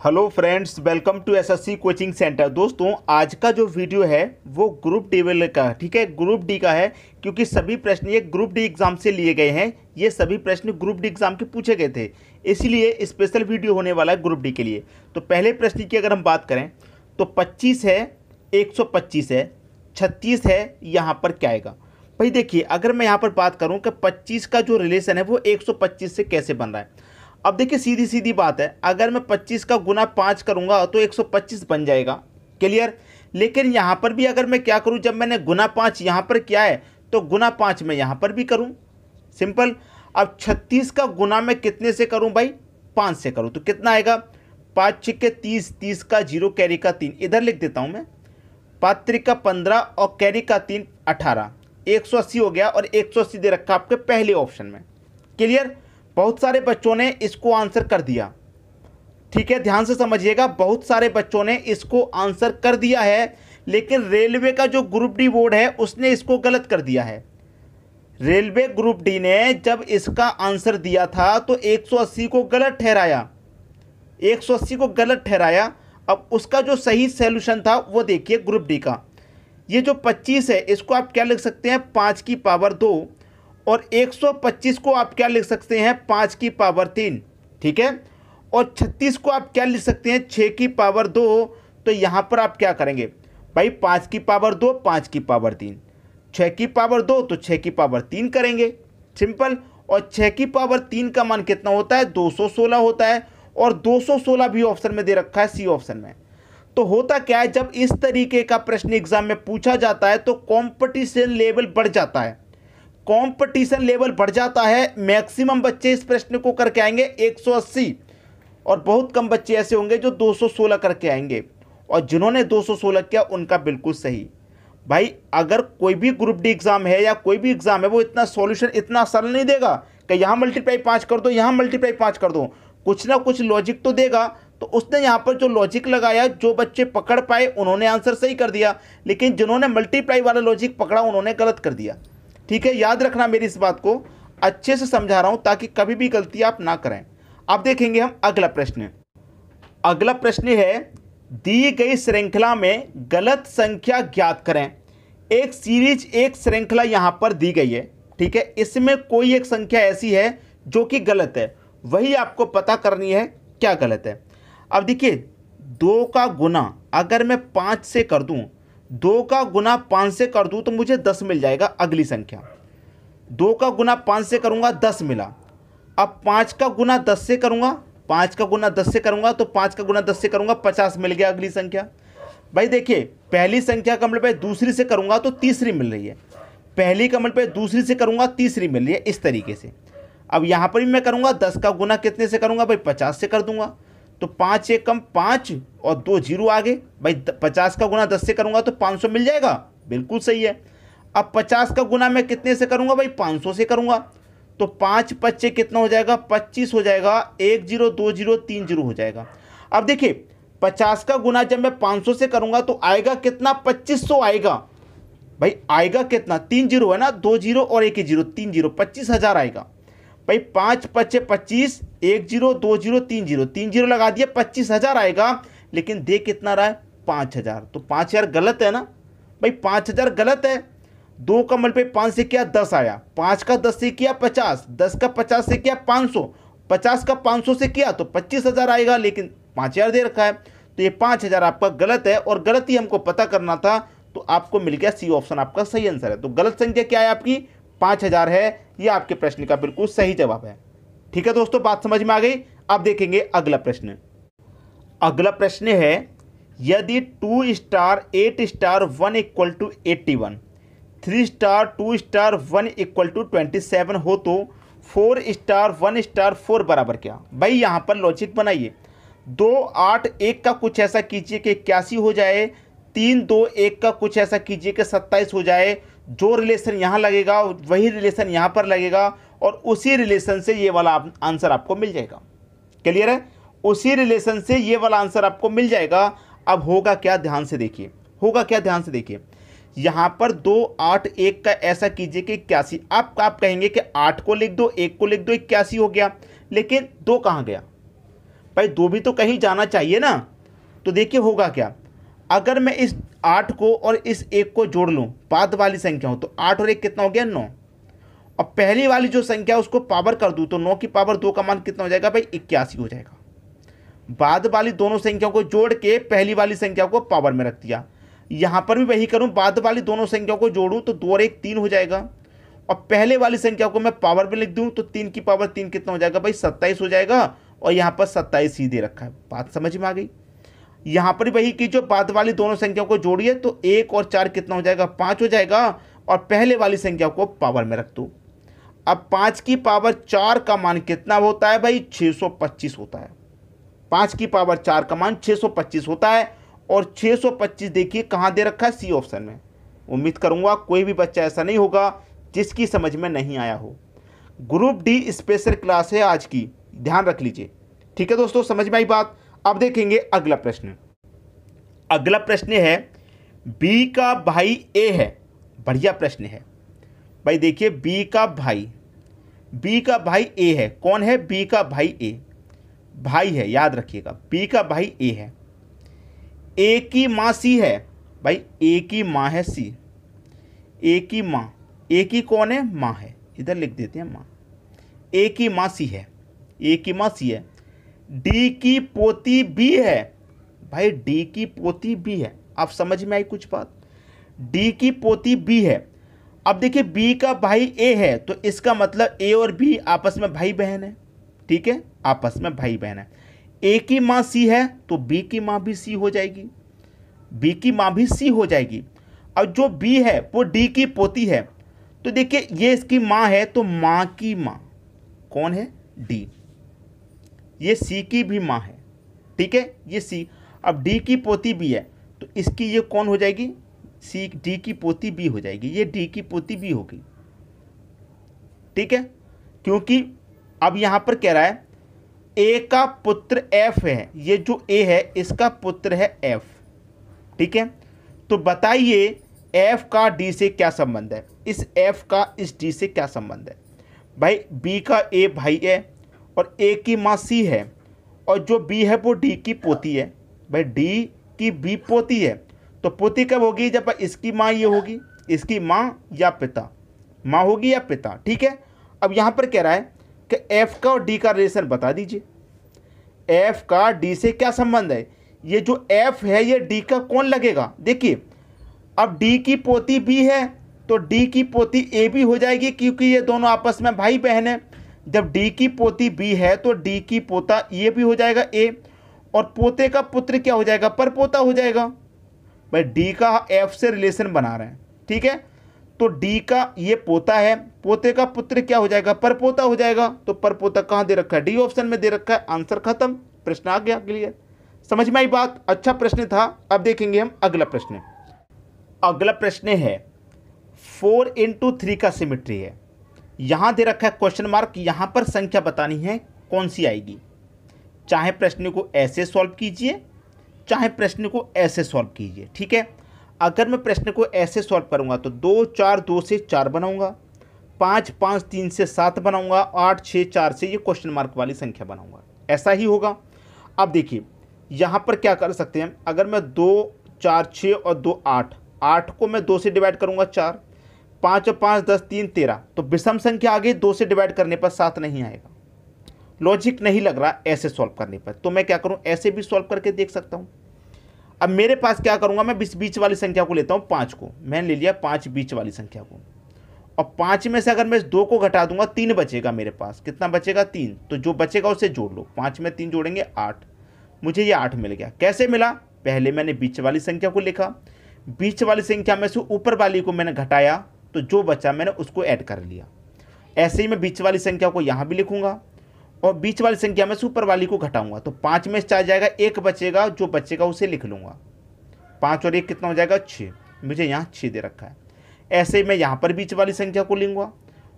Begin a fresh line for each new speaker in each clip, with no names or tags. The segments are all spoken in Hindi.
Hello friends, welcome to SSC coaching centre. दोस्तों, आज का जो वीडियो है वो ग्रुप डी वाले का, ठीक है, ग्रुप डी का है। क्योंकि सभी प्रश्न ये ग्रुप डी एग्जाम से लिए गए हैं, ये सभी प्रश्न ग्रुप डी एग्जाम के पूछे गए थे, इसीलिए स्पेशल वीडियो होने वाला है ग्रुप डी के लिए। तो पहले प्रश्न की अगर हम बात करें तो 25 है, 125 है, 36 है, यहाँ पर क्या आएगा भाई? देखिए, अगर मैं यहाँ पर बात करूँ कि 25 का जो रिलेशन है वो 125 से कैसे बन रहा है। अब देखिए, सीधी सीधी बात है, अगर मैं 25 का गुना 5 करूंगा तो 125 बन जाएगा। क्लियर? लेकिन यहाँ पर भी अगर मैं क्या करूँ, जब मैंने गुना 5 यहाँ पर किया है तो गुना 5 मैं यहाँ पर भी करूँ, सिंपल। अब 36 का गुना मैं कितने से करूँ भाई? 5 से करूँ तो कितना आएगा? 5 छिक्के 30, 30 का 0, कैरी का 3, इधर लिख देता हूँ मैं। 5 त्रिक का 15 और कैरी का 3, 18, 180 हो गया। और 180 दे रखा आपके पहले ऑप्शन में। क्लियर? बहुत सारे बच्चों ने इसको आंसर कर दिया, ठीक है, ध्यान से समझिएगा। बहुत सारे बच्चों ने इसको आंसर कर दिया है, लेकिन रेलवे का जो ग्रुप डी बोर्ड है उसने इसको गलत कर दिया है। रेलवे ग्रुप डी ने जब इसका आंसर दिया था तो 180 को गलत ठहराया, 180 को गलत ठहराया। अब उसका जो सही सॉल्यूशन था वो देखिए ग्रुप डी का। ये जो 25 है इसको आप क्या लिख सकते हैं? 5 की पावर 2। और 125 को आप क्या लिख सकते हैं? 5 की पावर 3, ठीक है। और 36 को आप क्या लिख सकते हैं? 6 की पावर 2। तो यहाँ पर आप क्या करेंगे भाई? 5 की पावर 2, 5 की पावर 3, 6 की पावर 2 तो 6 की पावर 3 करेंगे, सिंपल। और 6 की पावर 3 का मान कितना होता है? 216 होता है। और 216 भी ऑप्शन में दे रखा है, सी ऑप्शन में। तो होता क्या है, जब इस तरीके का प्रश्न एग्जाम में पूछा जाता है तो कॉम्पिटिशन लेवल बढ़ जाता है, कंपटीशन लेवल बढ़ जाता है। मैक्सिमम बच्चे इस प्रश्न को करके आएंगे 180, और बहुत कम बच्चे ऐसे होंगे जो 216 करके आएंगे। और जिन्होंने 216 किया उनका बिल्कुल सही। भाई, अगर कोई भी ग्रुप डी एग्जाम है या कोई भी एग्जाम है, वो इतना सॉल्यूशन इतना सरल नहीं देगा कि यहाँ मल्टीप्लाई 5 कर दो, यहाँ मल्टीप्लाई 5 कर दो। कुछ ना कुछ लॉजिक तो देगा। तो उसने यहाँ पर जो लॉजिक लगाया, जो बच्चे पकड़ पाए उन्होंने आंसर सही कर दिया, लेकिन जिन्होंने मल्टीप्लाई वाला लॉजिक पकड़ा उन्होंने गलत कर दिया, ठीक है। याद रखना मेरी इस बात को, अच्छे से समझा रहा हूं ताकि कभी भी गलती आप ना करें। अब देखेंगे हम अगला प्रश्न। अगला प्रश्न है, दी गई श्रृंखला में गलत संख्या ज्ञात करें। एक सीरीज, एक श्रृंखला यहां पर दी गई है, ठीक है। इसमें कोई एक संख्या ऐसी है जो कि गलत है, वही आपको पता करनी है क्या गलत है। अब देखिए, 2 का गुना अगर मैं 5 से कर दूं, 2 का गुना 5 से कर दूं तो मुझे 10 मिल जाएगा। अगली संख्या 2 का गुना 5 से करूंगा, 10 मिला। अब 5 का गुना 10 से करूंगा, 5 का गुना 10 से करूंगा तो 5 का गुना 10 से करूंगा, 50 मिल गया। अगली संख्या भाई देखिए, पहली संख्या का मतलब दूसरी से करूंगा तो तीसरी मिल रही है, पहली का मतलब दूसरी से करूंगा तीसरी मिल रही है, इस तरीके से। अब यहां पर भी मैं करूंगा 10 का गुना कितने से करूंगा भाई? 50 से कर दूंगा। तो 5 एक कम 5 और 2 जीरो आगे भाई। 50 का गुना 10 से करूंगा तो 500 मिल जाएगा, बिल्कुल सही है। अब 50 का गुना मैं कितने से करूंगा भाई? 500 से करूंगा। तो 5 पच्चे कितना हो जाएगा? 25 हो जाएगा। 1 जीरो 2 जीरो 3 जीरो हो जाएगा। अब देखिए, 50 का गुना जब मैं 500 से करूंगा तो आएगा कितना? 2500 आएगा भाई। आएगा कितना? 3 जीरो है ना, 2 जीरो और 1 जीरो, 3 जीरो, 25,000 आएगा भाई। 5 पच्चे 25, 1 जीरो 2 जीरो 3 जीरो, 3 जीरो लगा दिए, 25,000 आएगा। लेकिन दे कितना रहा है? 5,000। तो 5,000 गलत है ना भाई, 5,000 गलत है। 2 का मल्टीप्लाई 5 से किया 10 आया, 5 का 10 से किया 50, 10 का 50 से किया 500, 50 का 500 से किया तो 25,000 आएगा, लेकिन 5,000 दे रखा है। तो ये 5,000 आपका गलत है, और गलत ही हमको पता करना था, तो आपको मिल गया सी ऑप्शन आपका सही आंसर है। तो गलत संख्या क्या है आपकी? 5,000 है। ये आपके प्रश्न का बिल्कुल सही जवाब है, ठीक है दोस्तों, बात समझ में आ गई। अब देखेंगे अगला प्रश्न। अगला प्रश्न है, यदि 2 star 8 star 1 equal to 81, 3 star 2 star 1 equal to 27 हो तो 4 स्टार 1 स्टार 4 बराबर क्या? भाई यहाँ पर लॉजिक बनाइए। 2 8 1 का कुछ ऐसा कीजिए कि 81 हो जाए, 3 2 1 का कुछ ऐसा कीजिए कि 27 हो जाए। जो रिलेशन यहाँ लगेगा वही रिलेशन यहाँ पर लगेगा, और उसी रिलेशन से ये वाला आंसर आपको मिल जाएगा। क्लियर है? उसी रिलेशन से ये वाला आंसर आपको मिल जाएगा। अब होगा क्या? ध्यान से देखिए, होगा क्या? ध्यान से देखिए। यहाँ पर 2 8 1 का ऐसा कीजिए कि 81। आप कहेंगे कि 8 को लिख दो, 1 को लिख दो, 81 हो गया। लेकिन 2 कहाँ गया भाई 2 भी तो कहीं जाना चाहिए ना। तो देखिए होगा क्या, अगर मैं इस 8 को और इस 1 को जोड़ लूँ, बाद वाली संख्या हो, तो 8 और 1 कितना हो गया 9। और पहली वाली जो संख्या है उसको पावर कर दूँ तो 9 की पावर 2 का मान कितना हो जाएगा भाई 81 हो जाएगा। बाद वाली दोनों संख्याओं को जोड़ के पहली वाली संख्या को पावर में रख दिया। यहाँ पर भी वही करूँ, बाद वाली दोनों संख्याओं को जोड़ूँ तो 2 और 1 3 हो जाएगा। और पहले वाली संख्या को मैं पावर में लिख दूँ तो 3 की पावर 3 कितना हो जाएगा भाई 27 हो जाएगा। और यहाँ पर 27 ही दे रखा है। बात समझ में आ गई। यहाँ पर वही की जो बाद वाली दोनों संख्याओं को जोड़िए तो 1 और 4 कितना हो जाएगा 5 हो जाएगा। और पहले वाली संख्या को पावर में रख दो। अब 5 की पावर 4 का मान कितना होता है भाई 625 होता है। 5 की पावर 4 का मान 625 होता है। और 625 देखिए कहाँ दे रखा है, सी ऑप्शन में। उम्मीद करूंगा कोई भी बच्चा ऐसा नहीं होगा जिसकी समझ में नहीं आया हो। ग्रुप डी स्पेशल क्लास है आज की, ध्यान रख लीजिए। ठीक है दोस्तों, समझ में आई बात। अब देखेंगे अगला प्रश्न। अगला प्रश्न है बी का भाई ए है। बढ़िया प्रश्न है भाई। देखिए बी का भाई ए है। कौन है? बी का भाई ए, भाई है, याद रखिएगा। बी का भाई ए है। ए की माँ सी है भाई। ए की माँ है सी। ए की माँ, ए की कौन है? माँ है, इधर लिख देते हैं माँ। ए की माँ सी है। ए की माँ सी है। डी की पोती बी है भाई। डी की पोती बी है। आप समझ में आई कुछ बात? डी की पोती बी है। अब देखिए बी का भाई ए है तो इसका मतलब ए और बी आपस में भाई बहन है। ठीक है, आपस में भाई बहन है। ए की माँ सी है तो बी की माँ भी सी हो जाएगी। बी की माँ भी सी हो जाएगी। अब जो बी है वो डी की पोती है तो देखिए ये इसकी माँ है तो माँ की माँ कौन है? डी। ये सी की भी माँ है। ठीक है, ये सी। अब डी की पोती बी है तो इसकी ये कौन हो जाएगी? सी डी की पोती बी हो जाएगी। ये डी की पोती बी होगी। ठीक है, क्योंकि अब यहां पर कह रहा है ए का पुत्र एफ है। ये जो ए है इसका पुत्र है एफ। ठीक है, तो बताइए एफ का डी से क्या संबंध है? इस एफ का इस डी से क्या संबंध है? भाई बी का ए भाई है और ए की माँ सी है और जो बी है वो डी की पोती है। भाई डी की बी पोती है तो पोती कब होगी? जब इसकी माँ ये होगी, इसकी माँ या पिता, माँ होगी या पिता। ठीक है, अब यहाँ पर कह रहा है कि एफ का और डी का रिलेशन बता दीजिए। एफ का डी से क्या संबंध है? ये जो एफ है ये डी का कौन लगेगा? देखिए अब डी की पोती बी है तो डी की पोती ए भी हो जाएगी क्योंकि ये दोनों आपस में भाई बहन है। जब डी की पोती बी है तो डी की पोता ये भी हो जाएगा ए। और पोते का पुत्र क्या हो जाएगा? पर पोता हो जाएगा। भाई डी का एफ से रिलेशन बना रहे हैं। ठीक है, तो डी का ये पोता है, पोते का पुत्र क्या हो जाएगा? पर पोता हो जाएगा। तो पर पोता कहाँ दे रखा है? डी ऑप्शन में दे रखा है। आंसर खत्म, प्रश्न आ गया क्लियर। समझ में आई बात? अच्छा प्रश्न था। अब देखेंगे हम अगला प्रश्न। अगला प्रश्न है 4 into 3 का सिमेट्री है। यहां दे रखा है क्वेश्चन मार्क। यहां पर संख्या बतानी है कौन सी आएगी। चाहे प्रश्न को ऐसे सॉल्व कीजिए, चाहे प्रश्न को ऐसे सॉल्व कीजिए। ठीक है, अगर मैं प्रश्न को ऐसे सॉल्व करूंगा तो 2 4 2 से 4 बनाऊंगा, 5 5 3 से 7 बनाऊंगा, 8 6 4 से ये क्वेश्चन मार्क वाली संख्या बनाऊंगा। ऐसा ही होगा। अब देखिए यहाँ पर क्या कर सकते हैं। अगर मैं 2 4 6 और 2 8, 8 को मैं 2 से डिवाइड करूंगा 4, 5 और 5 10 3 13, तो विषम संख्या आ गई। 2 से डिवाइड करने पर 7 नहीं आएगा। लॉजिक नहीं लग रहा ऐसे सॉल्व करने पर, तो मैं क्या करूं, ऐसे भी सॉल्व करके देख सकता हूं। अब मेरे पास क्या करूंगा, मैं बीच वाली संख्या को लेता हूं। 5 को मैंने ले लिया, 5 बीच वाली संख्या को। और 5 में से अगर मैं 2 को घटा दूंगा 3 बचेगा मेरे पास। कितना बचेगा? 3। तो जो बचेगा उसे जोड़ लो। 5 में 3 जोड़ेंगे 8। मुझे ये 8 मिल गया। कैसे मिला? पहले मैंने बीच वाली संख्या को लिखा, बीच वाली संख्या में से ऊपर वाली को मैंने घटाया तो जो बचा मैंने उसको ऐड कर लिया। ऐसे ही मैं बीच वाली संख्या को यहाँ भी लिखूंगा और बीच वाली संख्या में से ऊपर वाली को घटाऊंगा तो 5 में से 4 जाएगा, 1 बचेगा, जो बचेगा उसे लिख लूंगा। 5 और 1 कितना हो जाएगा? 6। मुझे यहाँ 6 दे रखा है। ऐसे ही मैं यहाँ पर बीच वाली संख्या को लूँगा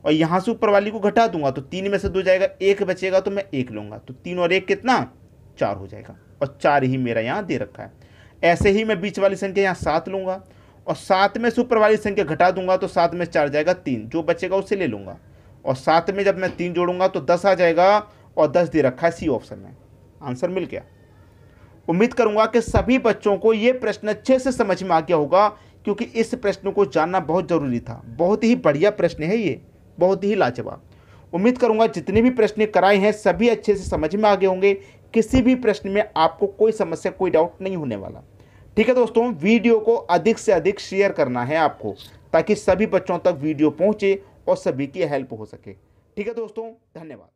और यहाँ से ऊपर वाली को घटा दूंगा तो 3 में से 2 जाएगा, 1 बचेगा तो मैं 1 लूँगा। तो 3 और 1 कितना? 4 हो जाएगा और 4 ही मेरा यहाँ दे रखा है। ऐसे ही मैं बीच वाली संख्या यहाँ 7 लूँगा और 7 में से ऊपर वाली संख्या घटा दूंगा तो 7 में 4 जाएगा 3, जो बचेगा उसे ले लूँगा। और 7 में जब मैं 3 जोड़ूंगा तो 10 आ जाएगा और 10 दे रखा है सी ऑप्शन में। आंसर मिल गया। उम्मीद करूंगा कि सभी बच्चों को ये प्रश्न अच्छे से समझ में आ गया होगा, क्योंकि इस प्रश्न को जानना बहुत ज़रूरी था। बहुत ही बढ़िया प्रश्न है ये, बहुत ही लाजवाब। उम्मीद करूंगा जितने भी प्रश्न कराए हैं सभी अच्छे से समझ में आ गए होंगे। किसी भी प्रश्न में आपको कोई समस्या, कोई डाउट नहीं होने वाला। ठीक है दोस्तों, वीडियो को अधिक से अधिक शेयर करना है आपको, ताकि सभी बच्चों तक वीडियो पहुंचे और सभी की हेल्प हो सके। ठीक है दोस्तों, धन्यवाद।